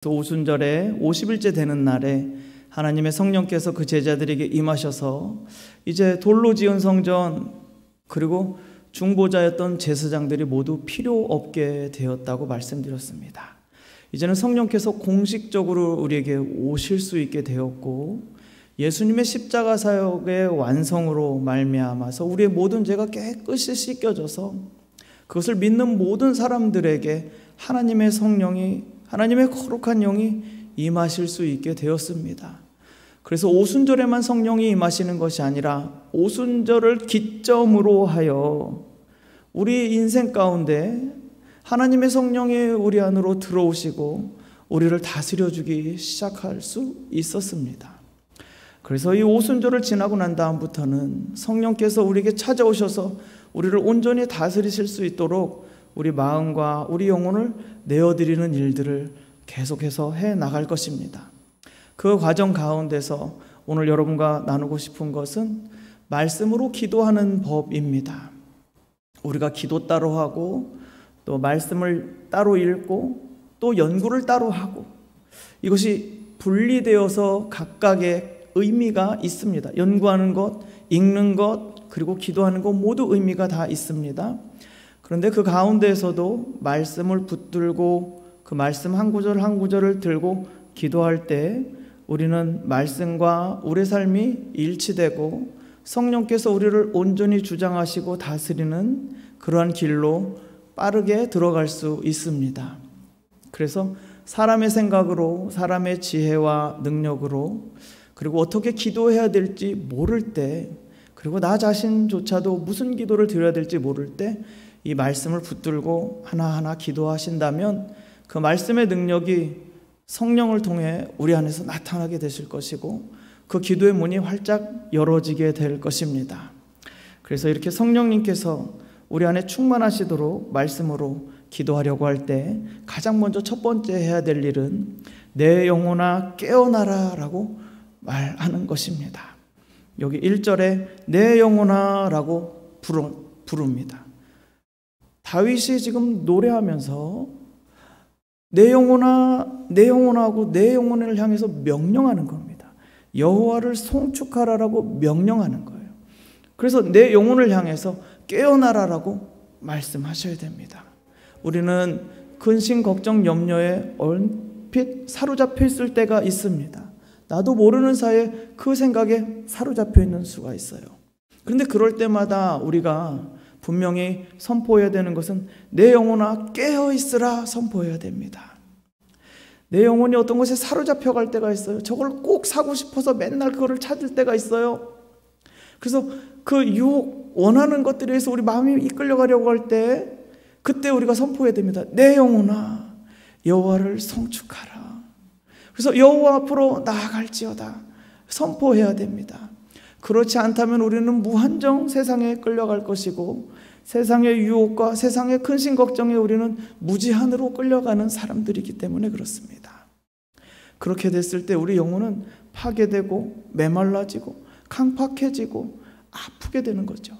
오순절에 50일째 되는 날에 하나님의 성령께서 그 제자들에게 임하셔서 이제 돌로 지은 성전 그리고 중보자였던 제사장들이 모두 필요 없게 되었다고 말씀드렸습니다. 이제는 성령께서 공식적으로 우리에게 오실 수 있게 되었고 예수님의 십자가 사역의 완성으로 말미암아서 우리의 모든 죄가 깨끗이 씻겨져서 그것을 믿는 모든 사람들에게 하나님의 성령이, 하나님의 거룩한 영이 임하실 수 있게 되었습니다. 그래서 오순절에만 성령이 임하시는 것이 아니라 오순절을 기점으로 하여 우리 인생 가운데 하나님의 성령이 우리 안으로 들어오시고 우리를 다스려주기 시작할 수 있었습니다. 그래서 이 오순절을 지나고 난 다음부터는 성령께서 우리에게 찾아오셔서 우리를 온전히 다스리실 수 있도록 우리 마음과 우리 영혼을 내어드리는 일들을 계속해서 해 나갈 것입니다. 그 과정 가운데서 오늘 여러분과 나누고 싶은 것은 말씀으로 기도하는 법입니다. 우리가 기도 따로 하고 또 말씀을 따로 읽고 또 연구를 따로 하고 이것이 분리되어서 각각의 의미가 있습니다. 연구하는 것, 읽는 것, 그리고 기도하는 것 모두 의미가 다 있습니다. 그런데 그 가운데에서도 말씀을 붙들고 그 말씀 한 구절 한 구절을 들고 기도할 때 우리는 말씀과 우리의 삶이 일치되고 성령께서 우리를 온전히 주장하시고 다스리는 그러한 길로 빠르게 들어갈 수 있습니다. 그래서 사람의 생각으로, 사람의 지혜와 능력으로, 그리고 어떻게 기도해야 될지 모를 때, 그리고 나 자신조차도 무슨 기도를 드려야 될지 모를 때 이 말씀을 붙들고 하나하나 기도하신다면 그 말씀의 능력이 성령을 통해 우리 안에서 나타나게 되실 것이고 그 기도의 문이 활짝 열어지게 될 것입니다. 그래서 이렇게 성령님께서 우리 안에 충만하시도록 말씀으로 기도하려고 할 때 가장 먼저 첫 번째 해야 될 일은 내 영혼아 깨어나라 라고 말하는 것입니다. 여기 1절에 내 영혼아 라고 부릅니다. 다윗이 지금 노래하면서 내 영혼아, 내 영혼하고 내 영혼을 향해서 명령하는 겁니다. 여호와를 송축하라라고 명령하는 거예요. 그래서 내 영혼을 향해서 깨어나라라고 말씀하셔야 됩니다. 우리는 근심, 걱정, 염려에 얼핏 사로잡혀 있을 때가 있습니다. 나도 모르는 사이에 그 생각에 사로잡혀 있는 수가 있어요. 그런데 그럴 때마다 우리가 분명히 선포해야 되는 것은 내 영혼아 깨어있으라 선포해야 됩니다. 내 영혼이 어떤 것에 사로잡혀 갈 때가 있어요. 저걸 꼭 사고 싶어서 맨날 그거를 찾을 때가 있어요. 그래서 그 유혹, 원하는 것들에 의해서 우리 마음이 이끌려가려고 할 때 그때 우리가 선포해야 됩니다. 내 영혼아 여호와를 송축하라. 그래서 여호와 앞으로 나아갈지어다 선포해야 됩니다. 그렇지 않다면 우리는 무한정 세상에 끌려갈 것이고 세상의 유혹과 세상의 근심 걱정에 우리는 무지한으로 끌려가는 사람들이기 때문에 그렇습니다. 그렇게 됐을 때 우리 영혼은 파괴되고 메말라지고 강팍해지고 아프게 되는 거죠.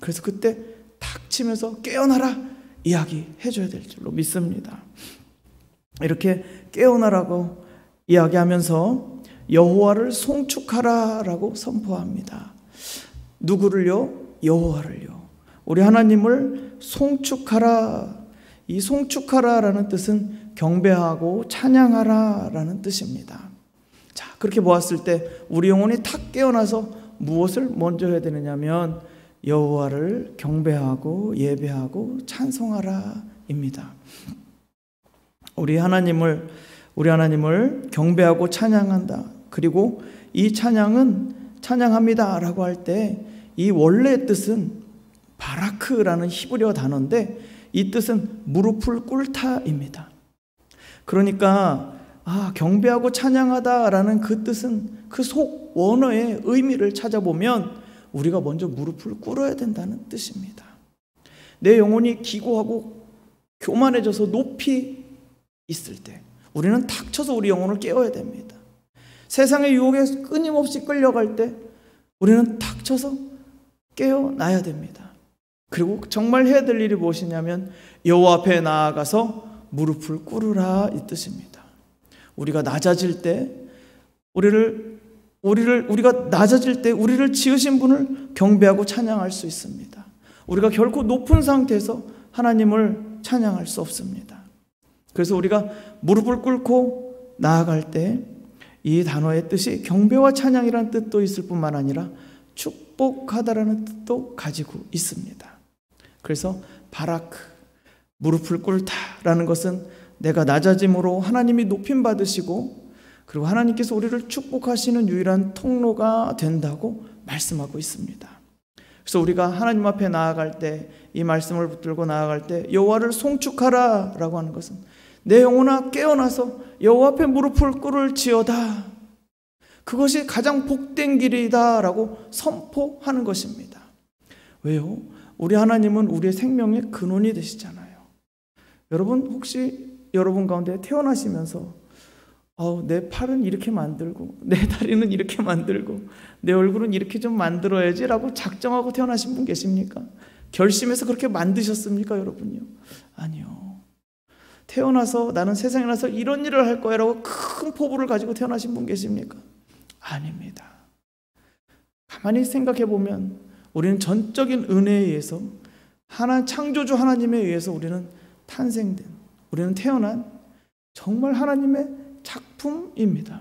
그래서 그때 탁 치면서 깨어나라 이야기해 줘야 될 줄로 믿습니다. 이렇게 깨어나라고 이야기하면서 여호와를 송축하라라고 선포합니다. 누구를요? 여호와를요. 우리 하나님을 송축하라. 이 송축하라라는 뜻은 경배하고 찬양하라라는 뜻입니다. 자, 그렇게 보았을 때 우리 영혼이 탁 깨어나서 무엇을 먼저 해야 되느냐면 여호와를 경배하고 예배하고 찬송하라입니다. 우리 하나님을 경배하고 찬양한다. 그리고 이 찬양은 찬양합니다 라고 할 때 이 원래 뜻은 바라크라는 히브리어 단어인데 이 뜻은 무릎을 꿇다입니다. 그러니까 경배하고 찬양하다라는 그 뜻은 그 속 원어의 의미를 찾아보면 우리가 먼저 무릎을 꿇어야 된다는 뜻입니다. 내 영혼이 기고하고 교만해져서 높이 있을 때 우리는 탁 쳐서 우리 영혼을 깨워야 됩니다. 세상의 유혹에 끊임없이 끌려갈 때 우리는 탁 쳐서 깨어나야 됩니다. 그리고 정말 해야 될 일이 무엇이냐면 여호와 앞에 나아가서 무릎을 꿇으라 이 뜻입니다. 우리가 낮아질 때 우리가 낮아질 때 우리를 지으신 분을 경배하고 찬양할 수 있습니다. 우리가 결코 높은 상태에서 하나님을 찬양할 수 없습니다. 그래서 우리가 무릎을 꿇고 나아갈 때 이 단어의 뜻이 경배와 찬양이라는 뜻도 있을 뿐만 아니라 축복하다라는 뜻도 가지고 있습니다. 그래서 바라크, 무릎을 꿇다라는 것은 내가 낮아짐으로 하나님이 높임 받으시고 그리고 하나님께서 우리를 축복하시는 유일한 통로가 된다고 말씀하고 있습니다. 그래서 우리가 하나님 앞에 나아갈 때, 이 말씀을 붙들고 나아갈 때 여호와를 송축하라 라고 하는 것은 내 영혼아 깨어나서 여호와 앞에 무릎을 꿇을지어다, 그것이 가장 복된 길이다 라고 선포하는 것입니다. 왜요? 우리 하나님은 우리의 생명의 근원이 되시잖아요. 여러분, 혹시 여러분 가운데 태어나시면서 내 팔은 이렇게 만들고 내 다리는 이렇게 만들고 내 얼굴은 이렇게 좀 만들어야지 라고 작정하고 태어나신 분 계십니까? 결심해서 그렇게 만드셨습니까, 여러분요? 아니요. 태어나서 나는 세상에 나서 이런 일을 할 거야 라고 큰 포부를 가지고 태어나신 분 계십니까? 아닙니다. 가만히 생각해 보면 우리는 전적인 은혜에 의해서 창조주 하나님에 의해서 우리는 탄생된, 우리는 태어난 정말 하나님의 작품입니다.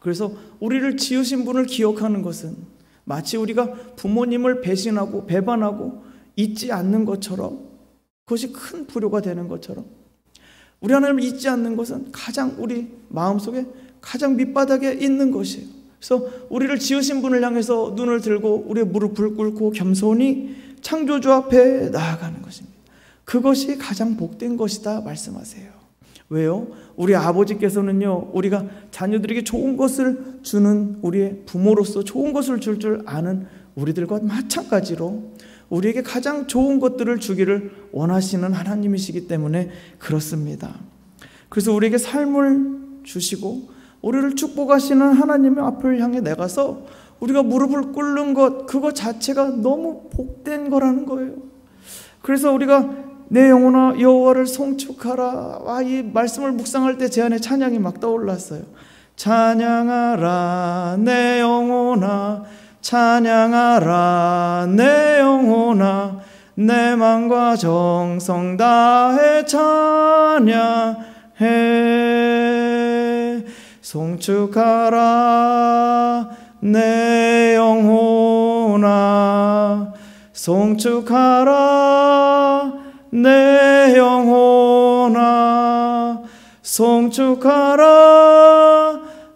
그래서 우리를 지으신 분을 기억하는 것은 마치 우리가 부모님을 배신하고 배반하고 잊지 않는 것처럼, 그것이 큰 불효가 되는 것처럼, 우리 하나님을 잊지 않는 것은 가장 우리 마음속에 가장 밑바닥에 있는 것이에요. 그래서 우리를 지으신 분을 향해서 눈을 들고 우리의 무릎을 꿇고 겸손히 창조주 앞에 나아가는 것입니다. 그것이 가장 복된 것이다 말씀하세요. 왜요? 우리 아버지께서는요, 우리가 자녀들에게 좋은 것을 주는 우리의 부모로서 좋은 것을 줄 아는 우리들과 마찬가지로 우리에게 가장 좋은 것들을 주기를 원하시는 하나님이시기 때문에 그렇습니다. 그래서 우리에게 삶을 주시고 우리를 축복하시는 하나님의 앞을 향해 나가서 우리가 무릎을 꿇는 것, 그것 자체가 너무 복된 거라는 거예요. 그래서 우리가 내 영혼아 여호와를 송축하라, 이 말씀을 묵상할 때 제 안에 찬양이 막 떠올랐어요. 찬양하라 내 영혼아, 찬양하라 내 영혼아, 내 맘과 정성 다해 찬양해. 송축하라 내 영혼아, 송축하라 내 영혼아, 송축하라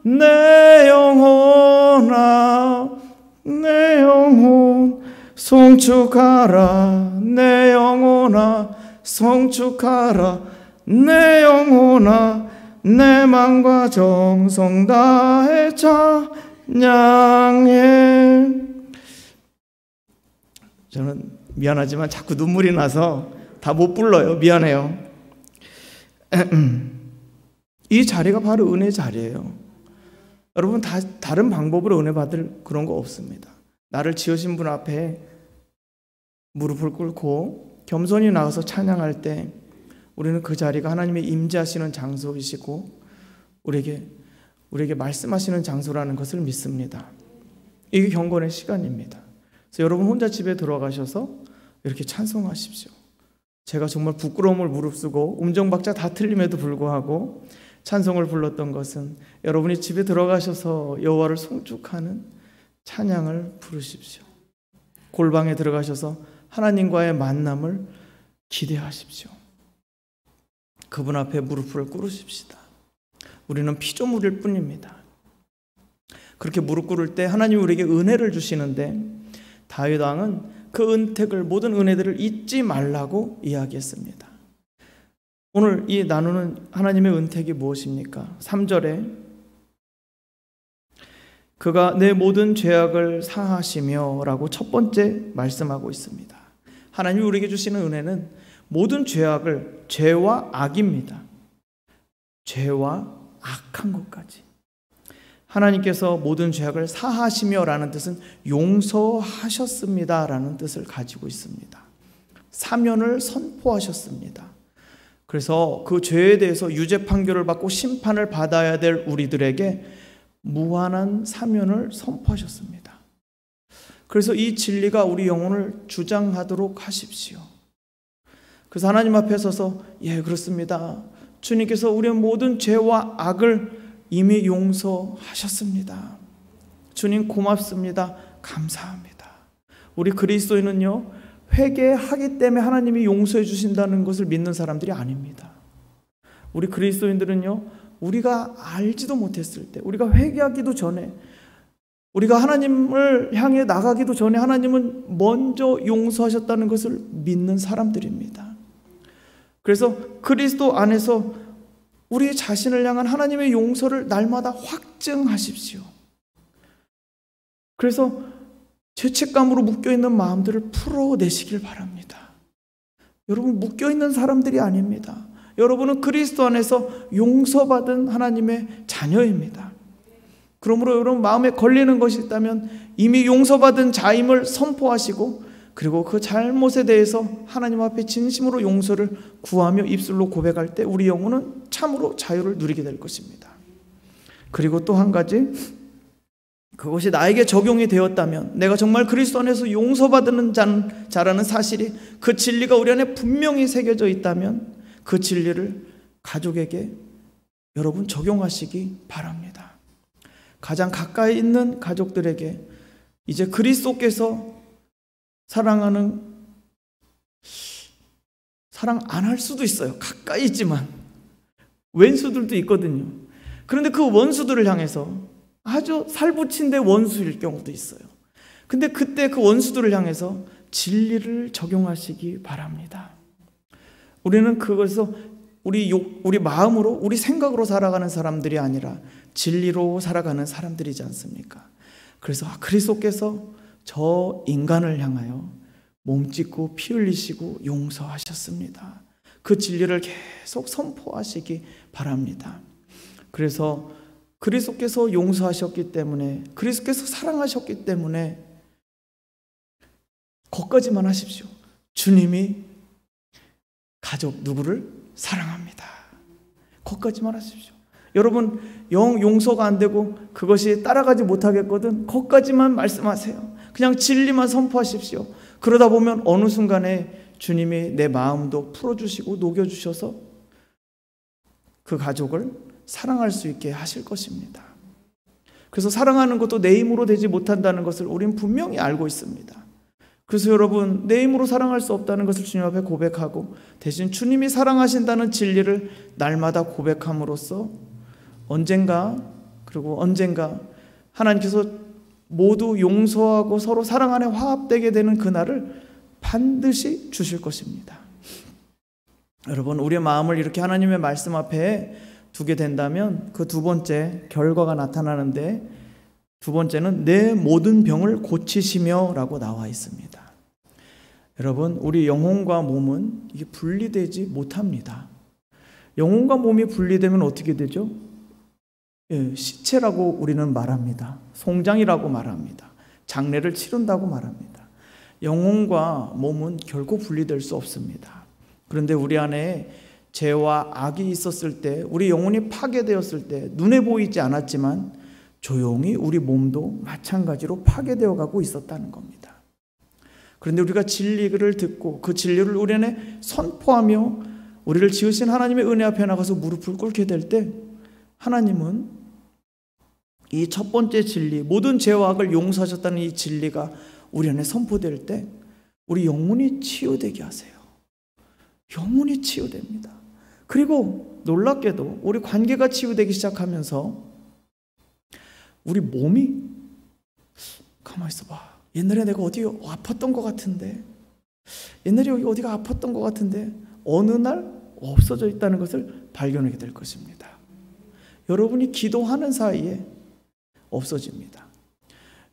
내 영혼아, 내 영혼 송축하라 내 영혼아, 송축하라 내 영혼아, 내 맘과 정성 다해 찬양해. 저는 미안하지만 자꾸 눈물이 나서 다 못 불러요. 미안해요. 이 자리가 바로 은혜 자리예요. 여러분, 다른 방법으로 은혜 받을 그런 거 없습니다. 나를 지으신 분 앞에 무릎을 꿇고 겸손히 나가서 찬양할 때 우리는 그 자리가 하나님의 임재하시는 장소이시고 우리에게 말씀하시는 장소라는 것을 믿습니다. 이게 경건의 시간입니다. 그래서 여러분 혼자 집에 들어가셔서 이렇게 찬송하십시오. 제가 정말 부끄러움을 무릅쓰고 음정박자 다 틀림에도 불구하고 찬송을 불렀던 것은 여러분이 집에 들어가셔서 여호와를 송축하는 찬양을 부르십시오. 골방에 들어가셔서 하나님과의 만남을 기대하십시오. 그분 앞에 무릎을 꿇으십시다. 우리는 피조물일 뿐입니다. 그렇게 무릎 꿇을 때 하나님이 우리에게 은혜를 주시는데 다윗 왕은 그 은택을, 모든 은혜들을 잊지 말라고 이야기했습니다. 오늘 이 나누는 하나님의 은택이 무엇입니까? 3절에 그가 내 모든 죄악을 사하시며 라고 첫 번째 말씀하고 있습니다. 하나님이 우리에게 주시는 은혜는 모든 죄와 악입니다. 죄와 악한 것까지. 하나님께서 모든 죄악을 사하시며 라는 뜻은 용서하셨습니다 라는 뜻을 가지고 있습니다. 사면을 선포하셨습니다. 그래서 그 죄에 대해서 유죄 판결을 받고 심판을 받아야 될 우리들에게 무한한 사면을 선포하셨습니다. 그래서 이 진리가 우리 영혼을 주장하도록 하십시오. 그래서 하나님 앞에 서서 예, 그렇습니다. 주님께서 우리의 모든 죄와 악을 이미 용서하셨습니다. 주님 고맙습니다. 감사합니다. 우리 그리스도인은요, 회개하기 때문에 하나님이 용서해 주신다는 것을 믿는 사람들이 아닙니다. 우리 그리스도인들은요, 우리가 알지도 못했을 때, 우리가 회개하기도 전에, 우리가 하나님을 향해 나가기도 전에 하나님은 먼저 용서하셨다는 것을 믿는 사람들입니다. 그래서 그리스도 안에서 우리 자신을 향한 하나님의 용서를 날마다 확증하십시오. 그래서 죄책감으로 묶여있는 마음들을 풀어내시길 바랍니다. 여러분, 묶여있는 사람들이 아닙니다. 여러분은 그리스도 안에서 용서받은 하나님의 자녀입니다. 그러므로 여러분 마음에 걸리는 것이 있다면 이미 용서받은 자임을 선포하시고, 그리고 그 잘못에 대해서 하나님 앞에 진심으로 용서를 구하며 입술로 고백할 때 우리 영혼은 참으로 자유를 누리게 될 것입니다. 그리고 또 한 가지, 그것이 나에게 적용이 되었다면, 내가 정말 그리스도 안에서 용서받는 자라는 사실이, 그 진리가 우리 안에 분명히 새겨져 있다면 그 진리를 가족에게 여러분 적용하시기 바랍니다. 가장 가까이 있는 가족들에게 이제 그리스도께서 사랑하는, 사랑 안 할 수도 있어요. 가까이 있지만 왼수들도 있거든요. 그런데 그 원수들을 향해서 아주 살붙인 데 원수일 경우도 있어요. 근데 그때 그 원수들을 향해서 진리를 적용하시기 바랍니다. 우리는 그것에서 우리 마음으로, 우리 생각으로 살아가는 사람들이 아니라 진리로 살아가는 사람들이지 않습니까? 그래서 그리스도께서 저 인간을 향하여 몸짓고 피 흘리시고 용서하셨습니다. 그 진리를 계속 선포하시기 바랍니다. 그래서 그리스도께서 용서하셨기 때문에, 그리스도께서 사랑하셨기 때문에 거기까지만 하십시오. 주님이 가족 누구를 사랑합니다. 거기까지만 하십시오. 여러분, 용서가 안 되고 그것이 따라가지 못하겠거든, 거기까지만 말씀하세요. 그냥 진리만 선포하십시오. 그러다 보면 어느 순간에 주님이 내 마음도 풀어주시고 녹여주셔서 그 가족을 사랑할 수 있게 하실 것입니다. 그래서 사랑하는 것도 내 힘으로 되지 못한다는 것을 우리는 분명히 알고 있습니다. 그래서 여러분, 내 힘으로 사랑할 수 없다는 것을 주님 앞에 고백하고, 대신 주님이 사랑하신다는 진리를 날마다 고백함으로써 언젠가 하나님께서 모두 용서하고 서로 사랑 안에 화합되게 되는 그날을 반드시 주실 것입니다. 여러분, 우리의 마음을 이렇게 하나님의 말씀 앞에 두게 된다면 그 두 번째 결과가 나타나는데, 두 번째는 내 모든 병을 고치시며 라고 나와 있습니다. 여러분, 우리 영혼과 몸은 이게 분리되지 못합니다. 영혼과 몸이 분리되면 어떻게 되죠? 예, 시체라고 우리는 말합니다. 송장이라고 말합니다. 장례를 치른다고 말합니다. 영혼과 몸은 결코 분리될 수 없습니다. 그런데 우리 안에 죄와 악이 있었을 때, 우리 영혼이 파괴되었을 때 눈에 보이지 않았지만 조용히 우리 몸도 마찬가지로 파괴되어 가고 있었다는 겁니다. 그런데 우리가 진리를 듣고 그 진리를 우리 안에 선포하며 우리를 지으신 하나님의 은혜 앞에 나가서 무릎을 꿇게 될 때, 하나님은 이 첫 번째 진리, 모든 죄와 악을 용서하셨다는 이 진리가 우리 안에 선포될 때 우리 영혼이 치유되게 하세요. 영혼이 치유됩니다. 그리고 놀랍게도 우리 관계가 치유되기 시작하면서 우리 몸이, 가만히 있어봐, 옛날에 내가 어디 아팠던 것 같은데, 옛날에 여기 어디가 아팠던 것 같은데 어느 날 없어져 있다는 것을 발견하게 될 것입니다. 여러분이 기도하는 사이에 없어집니다.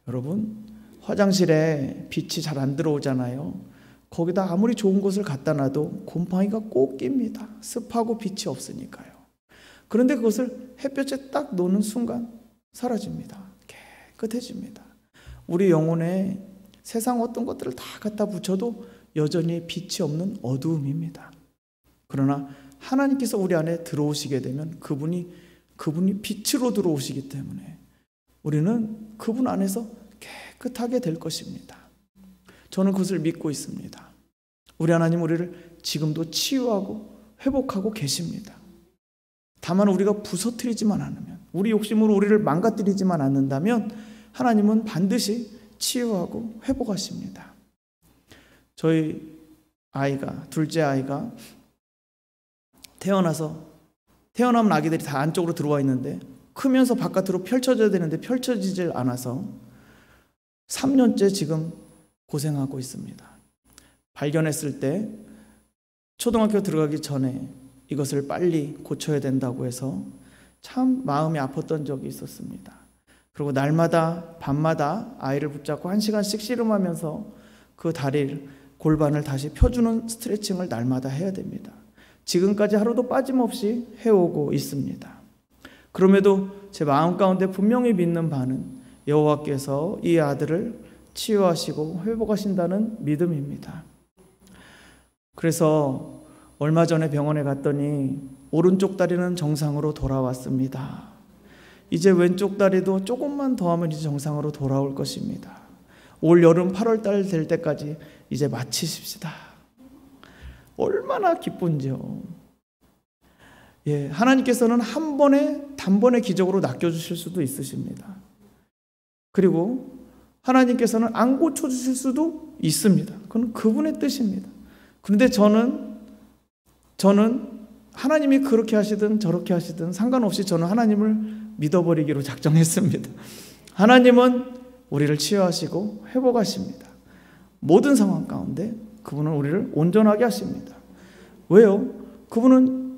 여러분, 화장실에 빛이 잘 안 들어오잖아요. 거기다 아무리 좋은 곳을 갖다 놔도 곰팡이가 꼭 낍니다. 습하고 빛이 없으니까요. 그런데 그것을 햇볕에 딱 놓는 순간 사라집니다. 깨끗해집니다. 우리 영혼에 세상 어떤 것들을 다 갖다 붙여도 여전히 빛이 없는 어두움입니다. 그러나 하나님께서 우리 안에 들어오시게 되면 그분이 빛으로 들어오시기 때문에 우리는 그분 안에서 깨끗하게 될 것입니다. 저는 그것을 믿고 있습니다. 우리 하나님 우리를 지금도 치유하고 회복하고 계십니다. 다만 우리가 부서뜨리지만 않으면, 우리 욕심으로 우리를 망가뜨리지만 않는다면 하나님은 반드시 치유하고 회복하십니다. 저희 둘째 아이가 태어나면 아기들이 다 안쪽으로 들어와 있는데 크면서 바깥으로 펼쳐져야 되는데 펼쳐지질 않아서 3년째 지금 고생하고 있습니다. 발견했을 때 초등학교 들어가기 전에 이것을 빨리 고쳐야 된다고 해서 참 마음이 아팠던 적이 있었습니다. 그리고 날마다 밤마다 아이를 붙잡고 1시간씩 씨름하면서 그 다리를, 골반을 다시 펴주는 스트레칭을 날마다 해야 됩니다. 지금까지 하루도 빠짐없이 해오고 있습니다. 그럼에도 제 마음 가운데 분명히 믿는 바는 여호와께서 이 아들을 치유하시고 회복하신다는 믿음입니다. 그래서 얼마 전에 병원에 갔더니 오른쪽 다리는 정상으로 돌아왔습니다. 이제 왼쪽 다리도 조금만 더 하면 이제 정상으로 돌아올 것입니다. 올 여름 8월 달 될 때까지 이제 마치십시다. 얼마나 기쁜지요. 하나님께서는 단번에 기적으로 낚여주실 수도 있으십니다. 그리고 하나님께서는 안 고쳐주실 수도 있습니다. 그건 그분의 뜻입니다. 그런데 저는 하나님이 그렇게 하시든 저렇게 하시든 상관없이 저는 하나님을 믿어버리기로 작정했습니다. 하나님은 우리를 치유하시고 회복하십니다. 모든 상황 가운데 그분은 우리를 온전하게 하십니다. 왜요? 그분은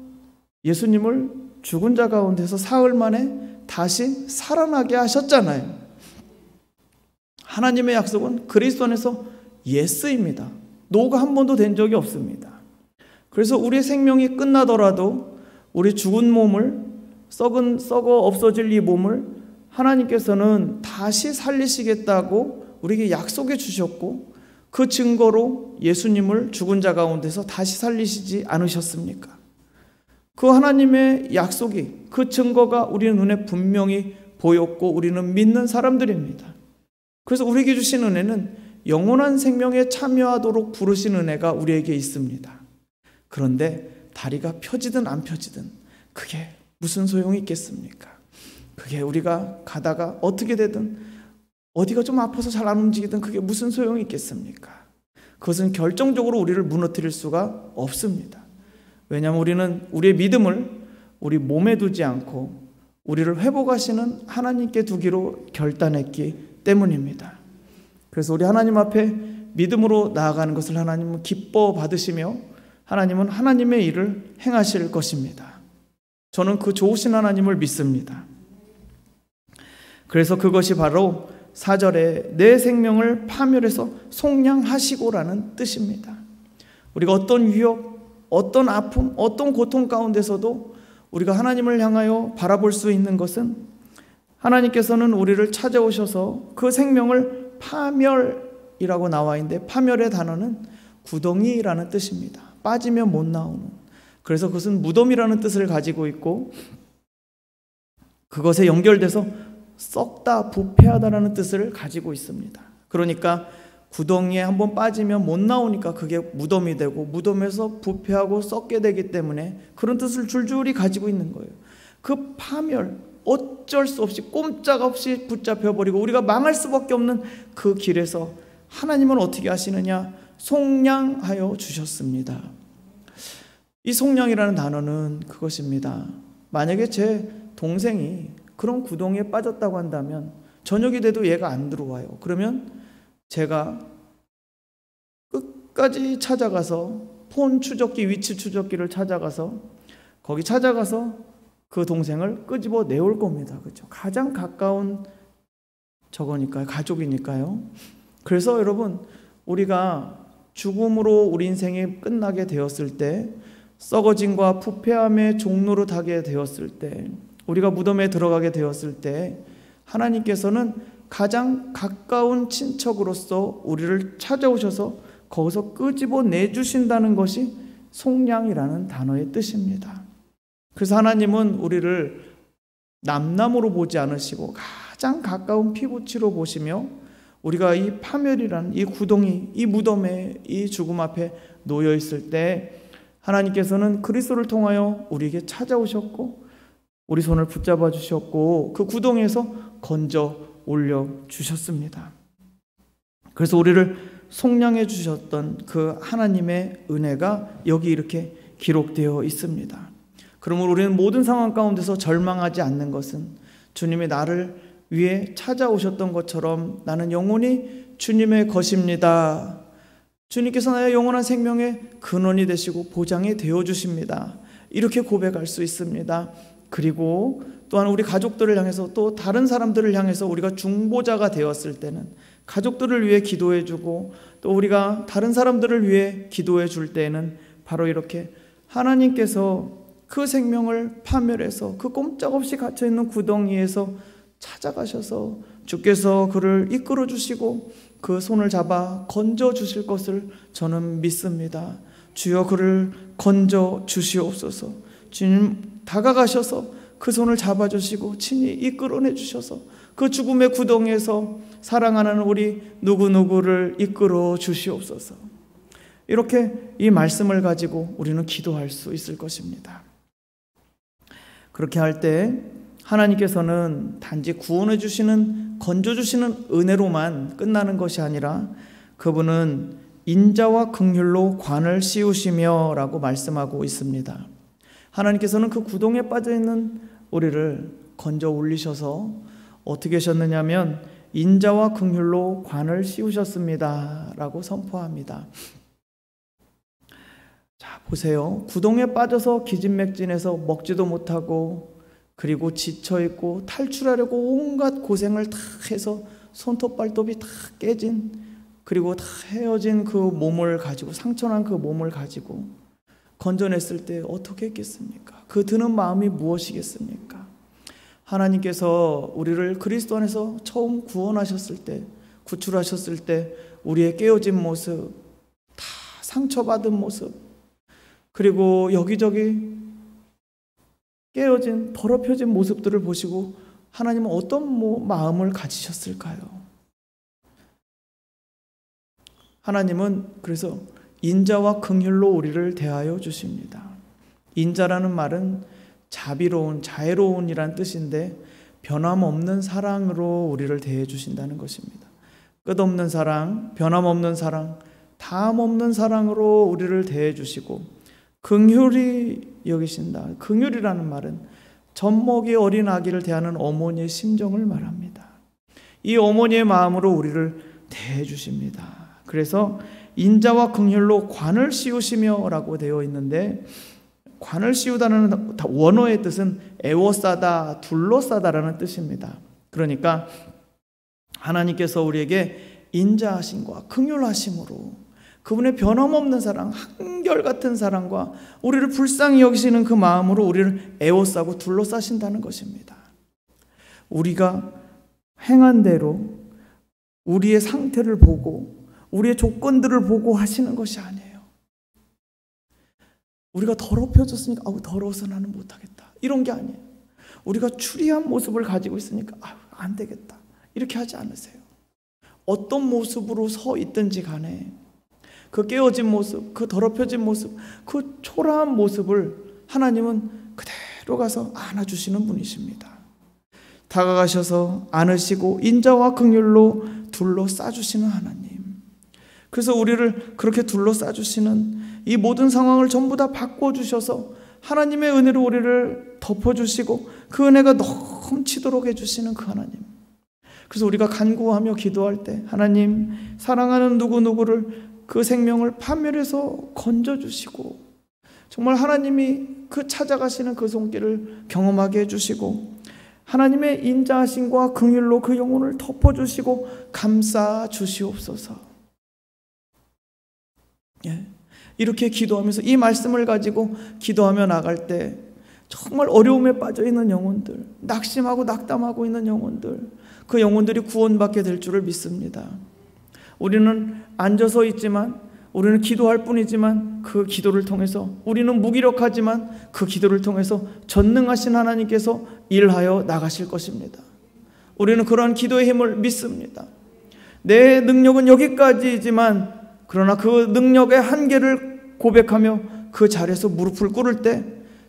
예수님을 죽은 자 가운데서 사흘 만에 다시 살아나게 하셨잖아요. 하나님의 약속은 그리스도 안에서 예스입니다. 노가 한 번도 된 적이 없습니다. 그래서 우리의 생명이 끝나더라도 우리 죽은 몸을, 썩어 없어질 이 몸을 하나님께서는 다시 살리시겠다고 우리에게 약속해 주셨고, 그 증거로 예수님을 죽은 자 가운데서 다시 살리시지 않으셨습니까? 그 하나님의 약속이, 그 증거가 우리 눈에 분명히 보였고 우리는 믿는 사람들입니다. 그래서 우리에게 주신 은혜는 영원한 생명에 참여하도록 부르신 은혜가 우리에게 있습니다. 그런데 다리가 펴지든 안 펴지든 그게 무슨 소용이 있겠습니까? 그게 우리가 가다가 어떻게 되든 어디가 좀 아파서 잘 안 움직이든 그게 무슨 소용이 있겠습니까? 그것은 결정적으로 우리를 무너뜨릴 수가 없습니다. 왜냐하면 우리는 우리의 믿음을 우리 몸에 두지 않고 우리를 회복하시는 하나님께 두기로 결단했기 때문입니다. 그래서 우리 하나님 앞에 믿음으로 나아가는 것을 하나님은 기뻐 받으시며 하나님은 하나님의 일을 행하실 것입니다. 저는 그 좋으신 하나님을 믿습니다. 그래서 그것이 바로 4절에 내 생명을 파멸해서 속량하시고라는 뜻입니다. 우리가 어떤 위협, 어떤 아픔, 어떤 고통 가운데서도 우리가 하나님을 향하여 바라볼 수 있는 것은 하나님께서는 우리를 찾아오셔서 그 생명을 파멸이라고 나와 있는데, 파멸의 단어는 구덩이라는 뜻입니다. 빠지면 못 나오는. 그래서 그것은 무덤이라는 뜻을 가지고 있고, 그것에 연결돼서 썩다, 부패하다라는 뜻을 가지고 있습니다. 그러니까 구덩이에 한번 빠지면 못 나오니까 그게 무덤이 되고, 무덤에서 부패하고 썩게 되기 때문에 그런 뜻을 줄줄이 가지고 있는 거예요. 그 파멸, 어쩔 수 없이 꼼짝없이 붙잡혀버리고 우리가 망할 수밖에 없는 그 길에서 하나님은 어떻게 하시느냐? 속량하여 주셨습니다. 이 속량이라는 단어는 그것입니다. 만약에 제 동생이 그런 구덩이에 빠졌다고 한다면 저녁이 돼도 얘가 안 들어와요. 그러면 제가 끝까지 찾아가서 폰 추적기, 위치 추적기를 찾아가서 거기 찾아가서 그 동생을 끄집어 내올 겁니다. 그렇죠? 가장 가까운 저거니까요. 가족이니까요. 그래서 여러분, 우리가 죽음으로 우리 인생이 끝나게 되었을 때, 썩어짐과 부패함의 종로로 타게 되었을 때, 우리가 무덤에 들어가게 되었을 때 하나님께서는 가장 가까운 친척으로서 우리를 찾아오셔서 거기서 끄집어 내주신다는 것이 속량이라는 단어의 뜻입니다. 그래서 하나님은 우리를 남남으로 보지 않으시고 가장 가까운 피부치로 보시며 우리가 이 파멸이라는 이 구덩이, 이 무덤에, 이 죽음 앞에 놓여 있을 때 하나님께서는 그리스도를 통하여 우리에게 찾아오셨고 우리 손을 붙잡아 주셨고 그 구덩이에서 건져 올려 주셨습니다. 그래서 우리를 속량해 주셨던 그 하나님의 은혜가 여기 이렇게 기록되어 있습니다. 그러므로 우리는 모든 상황 가운데서 절망하지 않는 것은 주님이 나를 위해 찾아오셨던 것처럼 나는 영원히 주님의 것입니다. 주님께서 나의 영원한 생명의 근원이 되시고 보장이 되어 주십니다. 이렇게 고백할 수 있습니다. 그리고 또한 우리 가족들을 향해서 또 다른 사람들을 향해서 우리가 중보자가 되었을 때는 가족들을 위해 기도해 주고 또 우리가 다른 사람들을 위해 기도해 줄 때에는 바로 이렇게 하나님께서 그 생명을 파멸해서 그 꼼짝없이 갇혀있는 구덩이에서 찾아가셔서 주께서 그를 이끌어 주시고 그 손을 잡아 건져 주실 것을 저는 믿습니다. 주여 그를 건져 주시옵소서. 주님 다가가셔서 그 손을 잡아주시고 친히 이끌어내 주셔서 그 죽음의 구덩이에서 사랑하는 우리 누구누구를 이끌어 주시옵소서. 이렇게 이 말씀을 가지고 우리는 기도할 수 있을 것입니다. 그렇게 할 때 하나님께서는 단지 구원해 주시는, 건져 주시는 은혜로만 끝나는 것이 아니라 그분은 인자와 긍휼로 관을 씌우시며 라고 말씀하고 있습니다. 하나님께서는 그 구덩이에 빠져있는 우리를 건져 올리셔서 어떻게 하셨느냐면 인자와 긍휼로 관을 씌우셨습니다 라고 선포합니다. 자, 보세요. 구덩이에 빠져서 기진맥진해서 먹지도 못하고 그리고 지쳐있고 탈출하려고 온갖 고생을 다 해서 손톱 발톱이 다 깨진 그리고 다 헤어진 그 몸을 가지고 상처난 그 몸을 가지고 건져냈을 때 어떻게 했겠습니까? 그 드는 마음이 무엇이겠습니까? 하나님께서 우리를 그리스도 안에서 처음 구원하셨을 때, 구출하셨을 때 우리의 깨어진 모습, 다 상처받은 모습, 그리고 여기저기 깨어진 더럽혀진 모습들을 보시고 하나님은 어떤 마음을 가지셨을까요? 하나님은 그래서 인자와 긍휼로 우리를 대하여 주십니다. 인자라는 말은 자비로운, 자애로운이란 뜻인데 변함없는 사랑으로 우리를 대해 주신다는 것입니다. 끝없는 사랑, 변함없는 사랑, 다함없는 사랑으로 우리를 대해 주시고 긍휼히 여기신다. 긍휼이라는 말은 젖먹이 어린 아기를 대하는 어머니의 심정을 말합니다. 이 어머니의 마음으로 우리를 대해 주십니다. 그래서 인자와 긍휼로 관을 씌우시며 라고 되어 있는데 관을 씌우다는 원어의 뜻은 애워싸다, 둘러싸다라는 뜻입니다. 그러니까 하나님께서 우리에게 인자하심과 긍휼하심으로 그분의 변함없는 사랑, 한결같은 사랑과 우리를 불쌍히 여기시는 그 마음으로 우리를 애워싸고 둘러싸신다는 것입니다. 우리가 행한 대로 우리의 상태를 보고 우리의 조건들을 보고 하시는 것이 아니에요. 우리가 더럽혀졌으니까 더러워서 나는 못하겠다 이런 게 아니에요. 우리가 추리한 모습을 가지고 있으니까 안 되겠다 이렇게 하지 않으세요. 어떤 모습으로 서 있든지 간에 그 깨어진 모습, 그 더럽혀진 모습, 그 초라한 모습을 하나님은 그대로 가서 안아주시는 분이십니다. 다가가셔서 안으시고 인자와 긍휼로 둘러싸주시는 하나님. 그래서 우리를 그렇게 둘러싸주시는 이 모든 상황을 전부 다 바꿔주셔서 하나님의 은혜로 우리를 덮어주시고 그 은혜가 넘치도록 해주시는 그 하나님. 그래서 우리가 간구하며 기도할 때 하나님 사랑하는 누구누구를 그 생명을 파멸해서 건져주시고 정말 하나님이 그 찾아가시는 그 손길을 경험하게 해주시고 하나님의 인자하심과 긍휼로 그 영혼을 덮어주시고 감싸 주시옵소서. 이렇게 기도하면서 이 말씀을 가지고 기도하며 나갈 때 정말 어려움에 빠져있는 영혼들, 낙심하고 낙담하고 있는 영혼들, 그 영혼들이 구원받게 될 줄을 믿습니다. 우리는 앉아서 있지만 우리는 기도할 뿐이지만 그 기도를 통해서, 우리는 무기력하지만 그 기도를 통해서 전능하신 하나님께서 일하여 나가실 것입니다. 우리는 그러한 기도의 힘을 믿습니다. 내 능력은 여기까지이지만 그러나 그 능력의 한계를 고백하며 그 자리에서 무릎을 꿇을 때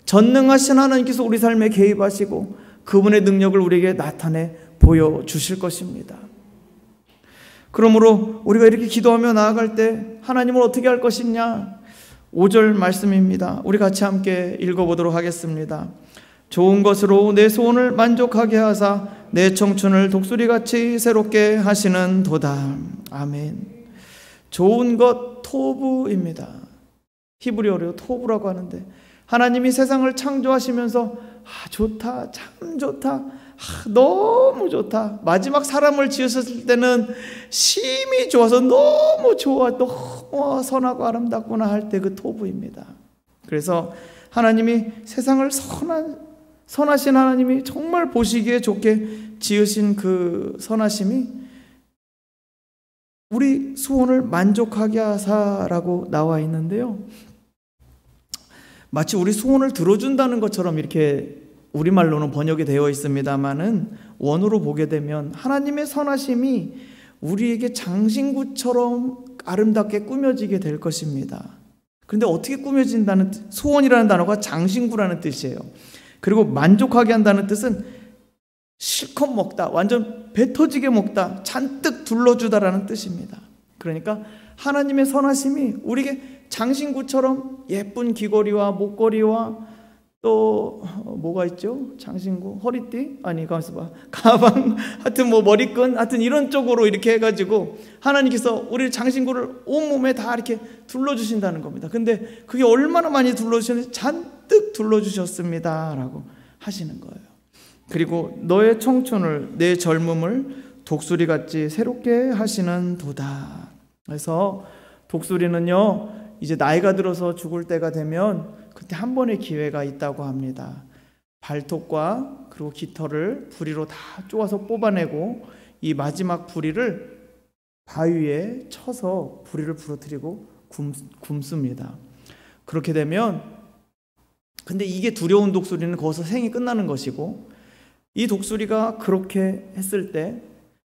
전능하신 하나님께서 우리 삶에 개입하시고 그분의 능력을 우리에게 나타내 보여주실 것입니다. 그러므로 우리가 이렇게 기도하며 나아갈 때 하나님은 어떻게 할 것이냐? 5절 말씀입니다. 우리 같이 함께 읽어보도록 하겠습니다. 좋은 것으로 내 소원을 만족하게 하사 내 청춘을 독수리같이 새롭게 하시는 도다. 아멘. 좋은 것 토부입니다. 히브리어로 토부라고 하는데, 하나님이 세상을 창조하시면서 좋다, 참 좋다, 너무 좋다, 마지막 사람을 지으셨을 때는 심히 좋아서 너무 좋아, 너무 선하고 아름답구나 할 때 그 토부입니다. 그래서 하나님이 세상을 선하신 하나님이 정말 보시기에 좋게 지으신 그 선하심이 우리 소원을 만족하게 하사라고 나와 있는데요, 마치 우리 소원을 들어준다는 것처럼 이렇게 우리말로는 번역이 되어 있습니다만은 원어로 보게 되면 하나님의 선하심이 우리에게 장신구처럼 아름답게 꾸며지게 될 것입니다. 그런데 어떻게 꾸며진다는, 소원이라는 단어가 장신구라는 뜻이에요. 그리고 만족하게 한다는 뜻은 실컷 먹다, 완전 배 터지게 먹다, 잔뜩 둘러주다라는 뜻입니다. 그러니까 하나님의 선하심이 우리에게 장신구처럼 예쁜 귀걸이와 목걸이와 또 뭐가 있죠? 장신구, 허리띠? 아니, 가만있어 봐. 가방, 하여튼 뭐 머리끈, 하여튼 이런 쪽으로 이렇게 해가지고 하나님께서 우리 장신구를 온몸에 다 이렇게 둘러주신다는 겁니다. 근데 그게 얼마나 많이 둘러주셨는지 잔뜩 둘러주셨습니다 라고 하시는 거예요. 그리고 너의 청춘을, 내 젊음을 독수리같이 새롭게 하시는 도다. 그래서 독수리는요, 이제 나이가 들어서 죽을 때가 되면 그때 한 번의 기회가 있다고 합니다. 발톱과 그리고 깃털을 부리로 다 쪼아서 뽑아내고 이 마지막 부리를 바위에 쳐서 부리를 부러뜨리고 굶습니다. 그렇게 되면, 근데 이게 두려운 독수리는 거기서 생이 끝나는 것이고, 이 독수리가 그렇게 했을 때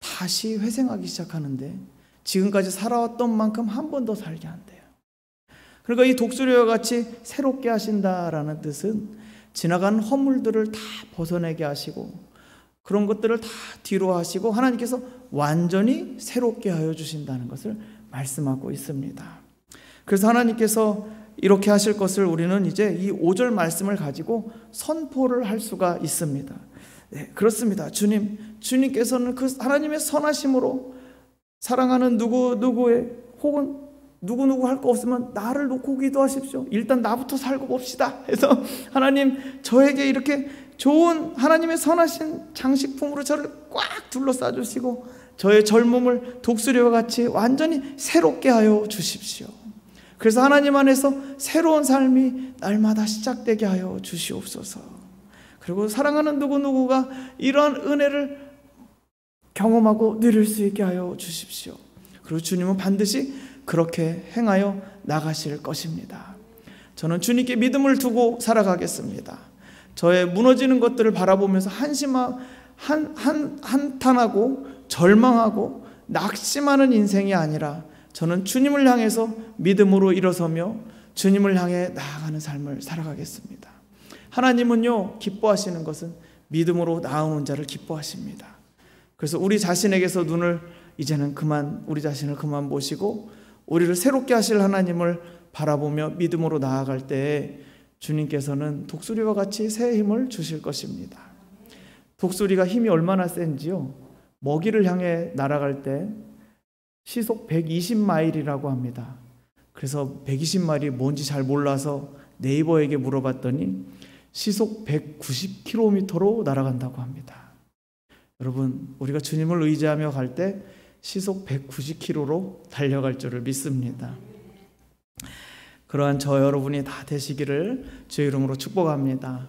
다시 회생하기 시작하는데 지금까지 살아왔던 만큼 한 번 더 살게 한대요. 그러니까 이 독수리와 같이 새롭게 하신다라는 뜻은 지나간 허물들을 다 벗어내게 하시고 그런 것들을 다 뒤로 하시고 하나님께서 완전히 새롭게 하여 주신다는 것을 말씀하고 있습니다. 그래서 하나님께서 이렇게 하실 것을 우리는 이제 이 5절 말씀을 가지고 선포를 할 수가 있습니다. 네, 그렇습니다. 주님께서는 그 하나님의 선하심으로 사랑하는 누구의 혹은 누구 할 거 없으면 나를 놓고 기도하십시오. 일단 나부터 살고 봅시다 해서 하나님 저에게 이렇게 좋은 하나님의 선하신 장식품으로 저를 꽉 둘러싸 주시고 저의 젊음을 독수리와 같이 완전히 새롭게 하여 주십시오. 그래서 하나님 안에서 새로운 삶이 날마다 시작되게 하여 주시옵소서. 그리고 사랑하는 누구가 이러한 은혜를 경험하고 누릴 수 있게 하여 주십시오. 그리고 주님은 반드시 그렇게 행하여 나가실 것입니다. 저는 주님께 믿음을 두고 살아가겠습니다. 저의 무너지는 것들을 바라보면서 한탄하고 절망하고 낙심하는 인생이 아니라 저는 주님을 향해서 믿음으로 일어서며 주님을 향해 나아가는 삶을 살아가겠습니다. 하나님은요, 기뻐하시는 것은 믿음으로 나아오는 자를 기뻐하십니다. 그래서 우리 자신에게서 눈을 이제는 우리 자신을 그만 보시고 우리를 새롭게 하실 하나님을 바라보며 믿음으로 나아갈 때 주님께서는 독수리와 같이 새 힘을 주실 것입니다. 독수리가 힘이 얼마나 센지요, 먹이를 향해 날아갈 때 시속 120마일이라고 합니다. 그래서 120마일이 뭔지 잘 몰라서 네이버에게 물어봤더니 시속 190km로 날아간다고 합니다. 여러분, 우리가 주님을 의지하며 갈 때 시속 190km로 달려갈 줄을 믿습니다. 그러한 저 여러분이 다 되시기를 주의 이름으로 축복합니다.